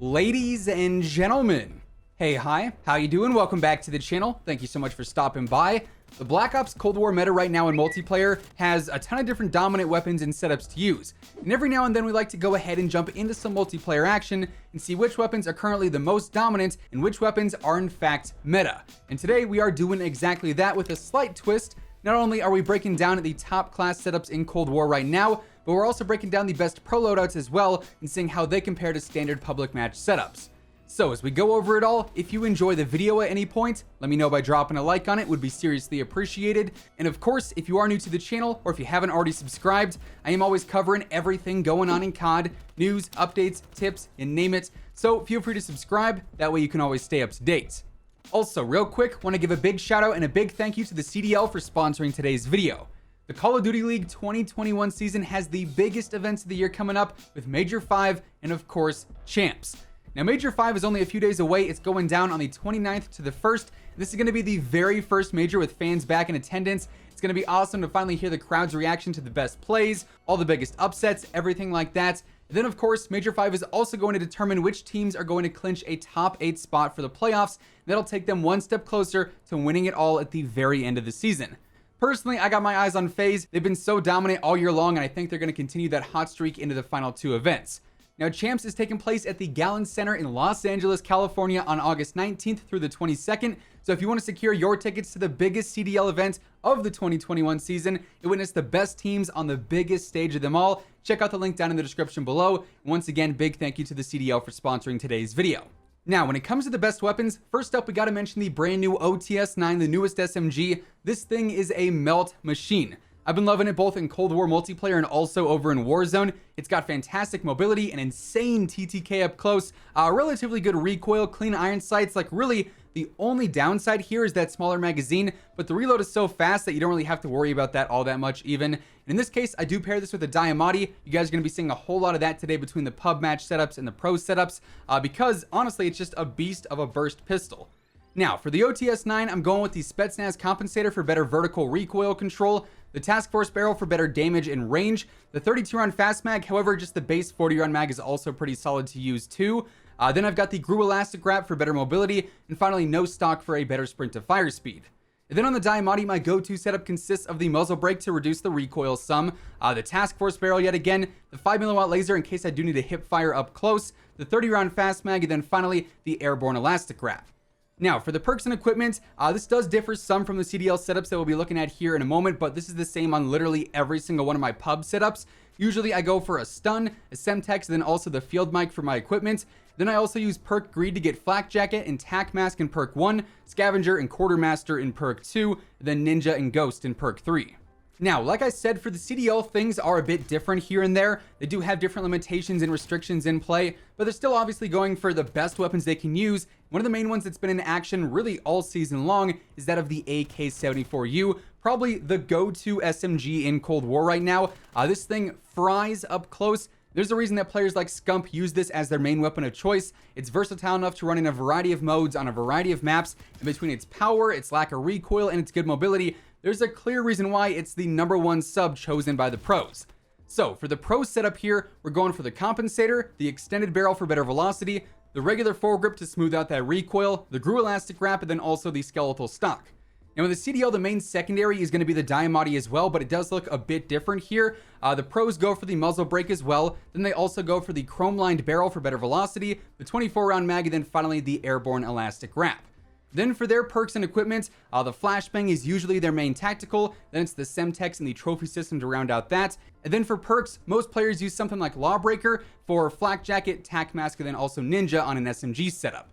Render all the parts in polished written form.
Ladies and gentlemen, hey, hi, how you doing? Welcome back to the channel. Thank you so much for stopping by. The Black Ops Cold War meta right now in multiplayer has a ton of different dominant weapons and setups to use. And every now and then we like to go ahead and jump into some multiplayer action and see which weapons are currently the most dominant and which weapons are in fact meta. And today we are doing exactly that with a slight twist. Not only are we breaking down the top class setups in Cold War right now, but we're also breaking down the best pro loadouts as well and seeing how they compare to standard public match setups. So as we go over it all, if you enjoy the video at any point, let me know by dropping a like on it, would be seriously appreciated. And of course, if you are new to the channel or if you haven't already subscribed, I am always covering everything going on in COD, news, updates, tips, and name it. So feel free to subscribe, that way you can always stay up to date. Also, real quick, want to give a big shout out and a big thank you to the CDL for sponsoring today's video. The Call of Duty League 2021 season has the biggest events of the year coming up with Major 5 and of course, Champs. Now, Major 5 is only a few days away. It's going down on the 29th to the 1st. This is going to be the very first major with fans back in attendance. It's going to be awesome to finally hear the crowd's reaction to the best plays, all the biggest upsets, everything like that. And then, of course, Major 5 is also going to determine which teams are going to clinch a top 8 spot for the playoffs. That'll take them one step closer to winning it all at the very end of the season. Personally, I got my eyes on FaZe. They've been so dominant all year long, and I think they're going to continue that hot streak into the final two events. Now, Champs is taking place at the Gallon Center in Los Angeles, California on August 19th through the 22nd. So if you want to secure your tickets to the biggest CDL event of the 2021 season and witness the best teams on the biggest stage of them all, check out the link down in the description below. Once again, big thank you to the CDL for sponsoring today's video. Now, when it comes to the best weapons, first up, we got to mention the brand new OTS-9, the newest SMG. This thing is a melt machine. I've been loving it both in Cold War multiplayer and also over in Warzone. It's got fantastic mobility, an insane TTK up close, relatively good recoil, clean iron sights. Like, really, the only downside here is that smaller magazine, but the reload is so fast that you don't really have to worry about that all that much even. And in this case, I do pair this with a Diamati. You guys are going to be seeing a whole lot of that today between the pub match setups and the pro setups, because honestly, it's just a beast of a burst pistol. Now, for the OTS-9, I'm going with the Spetsnaz compensator for better vertical recoil control, the Task Force barrel for better damage and range, the 32-round fast mag, however, just the base 40-round mag is also pretty solid to use too. Then I've got the GRU elastic wrap for better mobility, and finally no stock for a better sprint to fire speed. And then on the Diamati, my go-to setup consists of the muzzle brake to reduce the recoil some, the Task Force barrel yet again, the 5mm laser in case I do need to hip fire up close, the 30-round fast mag, and then finally the airborne elastic wrap. Now, for the perks and equipment, this does differ some from the CDL setups that we'll be looking at here in a moment, but this is the same on literally every single one of my pub setups. Usually I go for a stun, a Semtex, and then also the field mic for my equipment. Then I also use perk greed to get flak jacket and tac mask in perk 1, scavenger and quartermaster in perk 2, then ninja and ghost in perk 3. Now, like I said, for the CDL, things are a bit different here and there. They do have different limitations and restrictions in play, but they're still obviously going for the best weapons they can use. One of the main ones that's been in action really all season long is that of the AK-74U, probably the go-to SMG in Cold War right now. This thing fries up close. There's a reason that players like Scump use this as their main weapon of choice. It's versatile enough to run in a variety of modes on a variety of maps, and between its power, its lack of recoil, and its good mobility, there's a clear reason why it's the #1 sub chosen by the pros. So for the pro setup here, we're going for the compensator, the extended barrel for better velocity, the regular foregrip to smooth out that recoil, the GRU elastic wrap, and then also the skeletal stock. Now in the CDL, the main secondary is going to be the Diamati as well, but it does look a bit different here. The pros go for the muzzle brake as well. Then they also go for the chrome-lined barrel for better velocity, the 24-round mag, and then finally the airborne elastic wrap. Then for their perks and equipment, the flashbang is usually their main tactical, then it's the Semtex and the trophy system to round out that. And then for perks, most players use something like Lawbreaker for flak jacket, tac mask, and then also ninja on an SMG setup.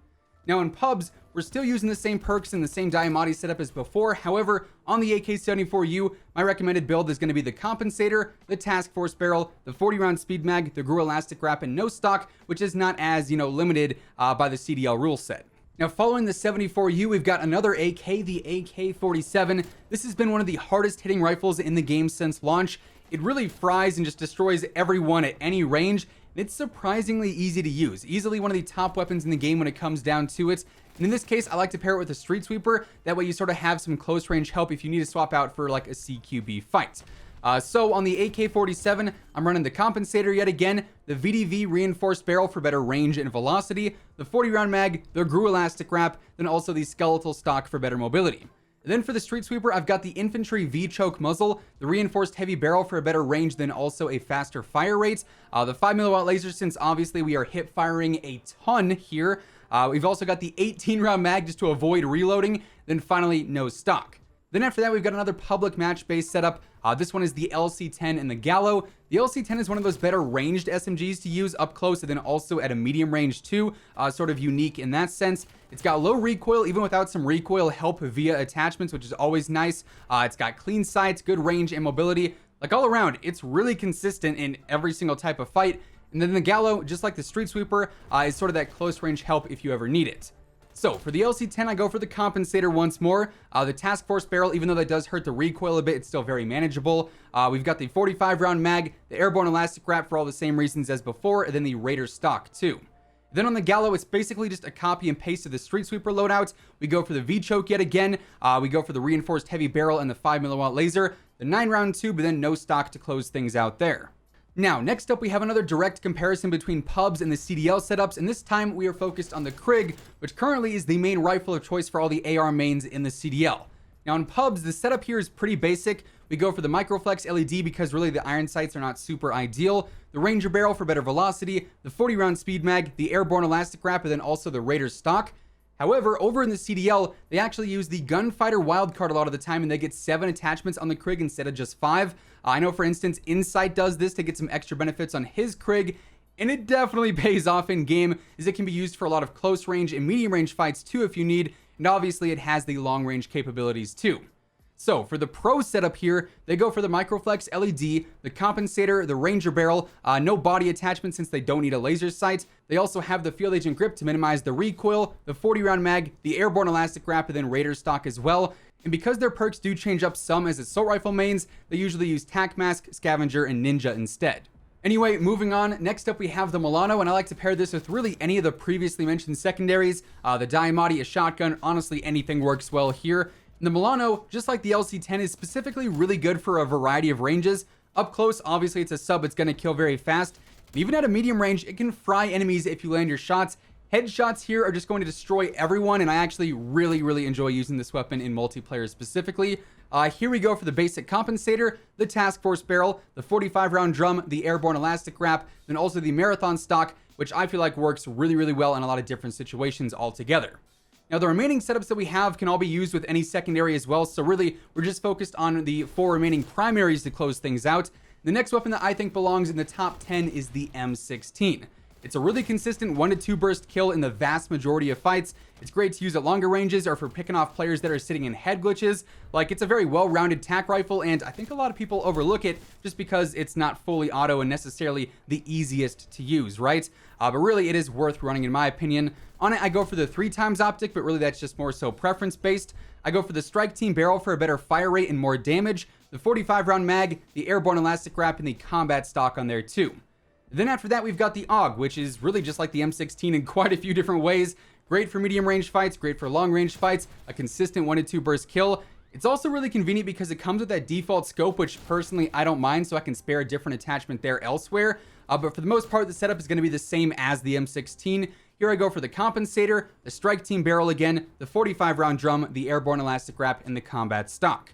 Now in pubs, we're still using the same perks and the same Diamati setup as before. However, on the AK-74U, my recommended build is going to be the compensator, the Task Force barrel, the 40-round speed mag, the GRU elastic wrap, and no stock, which is not as, limited by the CDL rule set. Now, following the 74U, we've got another AK, the AK-47. This has been one of the hardest hitting rifles in the game since launch. It really fries and just destroys everyone at any range. It's surprisingly easy to use. Easily one of the top weapons in the game when it comes down to it. And in this case, I like to pair it with a street sweeper. That way you sort of have some close range help if you need to swap out for like a CQB fight. So on the AK-47, I'm running the compensator yet again, the VDV reinforced barrel for better range and velocity, the 40-round mag, the GRU elastic wrap, then also the skeletal stock for better mobility. Then for the street sweeper, I've got the infantry V-choke muzzle, the reinforced heavy barrel for a better range, then also a faster fire rate, the 5mm laser since obviously we are hip firing a ton here. We've also got the 18-round mag just to avoid reloading, then finally no stock. Then after that, we've got another public match-based setup. This one is the LC-10 and the Gallo. The LC-10 is one of those better ranged SMGs to use up close and then also at a medium range too, sort of unique in that sense. It's got low recoil, even without some recoil help via attachments, which is always nice. It's got clean sights, good range and mobility. Like all around, it's really consistent in every single type of fight. And then the Gallo, just like the street sweeper, is sort of that close range help if you ever need it. So for the LC-10, I go for the compensator once more. The task force barrel, even though that does hurt the recoil a bit, it's still very manageable. We've got the 45-round mag, the airborne elastic wrap for all the same reasons as before, and then the Raider stock too. Then on the Gallo, it's basically just a copy and paste of the street sweeper loadout. We go for the V-choke yet again. We go for the reinforced heavy barrel and the 5mm laser, the 9-round tube, but then no stock to close things out there. Now, next up, we have another direct comparison between pubs and the CDL setups, and this time we are focused on the Krig, which currently is the main rifle of choice for all the AR mains in the CDL. Now, in pubs, the setup here is pretty basic. We go for the Microflex LED because really the iron sights are not super ideal, the Ranger barrel for better velocity, the 40-round speed mag, the airborne elastic wrap, and then also the Raider stock. However, over in the CDL, they actually use the Gunfighter wildcard a lot of the time, and they get 7 attachments on the Krig instead of just 5. I know, for instance, Insight does this to get some extra benefits on his Krig, and it definitely pays off in game, as it can be used for a lot of close range and medium range fights too if you need, and obviously it has the long range capabilities too. So for the pro setup here, they go for the Microflex LED, the compensator, the Ranger barrel, no body attachment since they don't need a laser sight. They also have the field agent grip to minimize the recoil, the 40-round mag, the airborne elastic wrap, and then Raider stock as well. And because their perks do change up some as assault rifle mains, they usually use Tac Mask, Scavenger, and Ninja instead. Anyway, moving on, next up we have the Milano, and I like to pair this with really any of the previously mentioned secondaries. The Diamatti, a shotgun, honestly anything works well here. And the Milano, just like the LC-10, is specifically really good for a variety of ranges. Up close, obviously it's a sub, it's going to kill very fast. And even at a medium range, it can fry enemies if you land your shots. Headshots here are just going to destroy everyone, and I actually really enjoy using this weapon in multiplayer specifically. Here we go for the basic compensator, the task force barrel, the 45-round drum, the airborne elastic wrap, then also the marathon stock, which I feel like works really well in a lot of different situations altogether. Now, the remaining setups that we have can all be used with any secondary as well, so really, we're just focused on the 4 remaining primaries to close things out. The next weapon that I think belongs in the top 10 is the M16. It's a really consistent 1 to 2 burst kill in the vast majority of fights. It's great to use at longer ranges or for picking off players that are sitting in head glitches. Like, it's a very well-rounded tac rifle, and I think a lot of people overlook it just because it's not fully auto and necessarily the easiest to use, right? But really, it is worth running in my opinion. On it, I go for the 3x optic, but really that's just more so preference-based. I go for the strike team barrel for a better fire rate and more damage, the 45-round mag, the airborne elastic wrap, and the combat stock on there too. Then after that, we've got the AUG, which is really just like the M16 in quite a few different ways. Great for medium range fights, great for long range fights, a consistent 1 to 2 burst kill. It's also really convenient because it comes with that default scope, which personally I don't mind, so I can spare a different attachment there elsewhere. But for the most part, the setup is going to be the same as the M16. Here I go for the compensator, the strike team barrel again, the 45-round drum, the airborne elastic wrap, and the combat stock.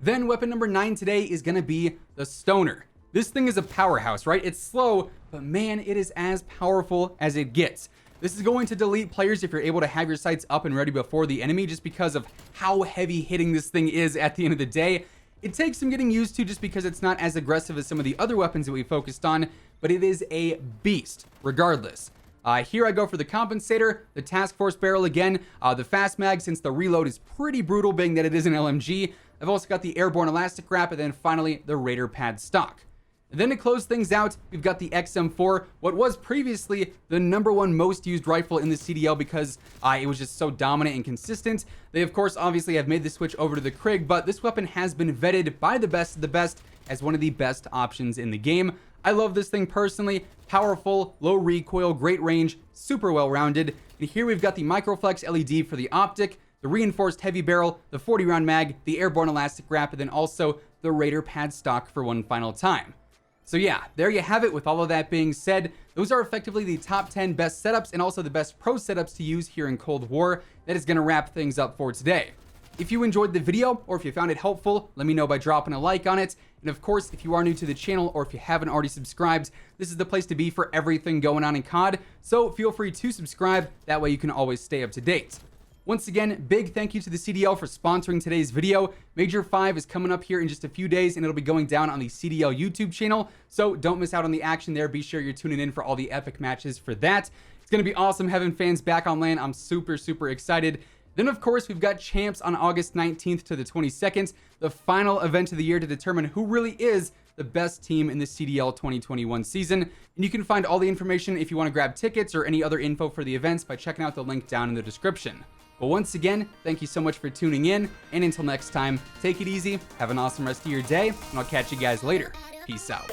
Then weapon number 9 today is going to be the Stoner. This thing is a powerhouse, right? It's slow, but man, it is as powerful as it gets. This is going to delete players if you're able to have your sights up and ready before the enemy, just because of how heavy hitting this thing is at the end of the day. It takes some getting used to just because it's not as aggressive as some of the other weapons that we focused on, but it is a beast regardless. Here I go for the compensator, the task force barrel again, the fast mag since the reload is pretty brutal being that it is an LMG. I've also got the airborne elastic wrap, and then finally the Raider pad stock. And then to close things out, we've got the XM4, what was previously the #1 most used rifle in the CDL because it was just so dominant and consistent. They, of course, obviously have made the switch over to the Krig, but this weapon has been vetted by the best of the best as one of the best options in the game. I love this thing personally. Powerful, low recoil, great range, super well-rounded. And here we've got the Microflex LED for the optic, the reinforced heavy barrel, the 40-round mag, the airborne elastic wrap, and then also the Raider pad stock for one final time. So yeah, there you have it. With all of that being said, those are effectively the top 10 best setups and also the best pro setups to use here in Cold War. That is going to wrap things up for today. If you enjoyed the video or if you found it helpful, let me know by dropping a like on it. And of course, if you are new to the channel or if you haven't already subscribed, this is the place to be for everything going on in COD. So feel free to subscribe. That way you can always stay up to date. Once again, big thank you to the CDL for sponsoring today's video. Major 5 is coming up here in just a few days, and it'll be going down on the CDL YouTube channel, so don't miss out on the action there. Be sure you're tuning in for all the epic matches for that. It's going to be awesome having fans back on LAN. I'm super excited. Then, of course, we've got Champs on August 19th to the 22nd, the final event of the year to determine who really is the best team in the CDL 2021 season. And you can find all the information if you want to grab tickets or any other info for the events by checking out the link down in the description. But once again, thank you so much for tuning in, and until next time, take it easy, have an awesome rest of your day, and I'll catch you guys later. Peace out.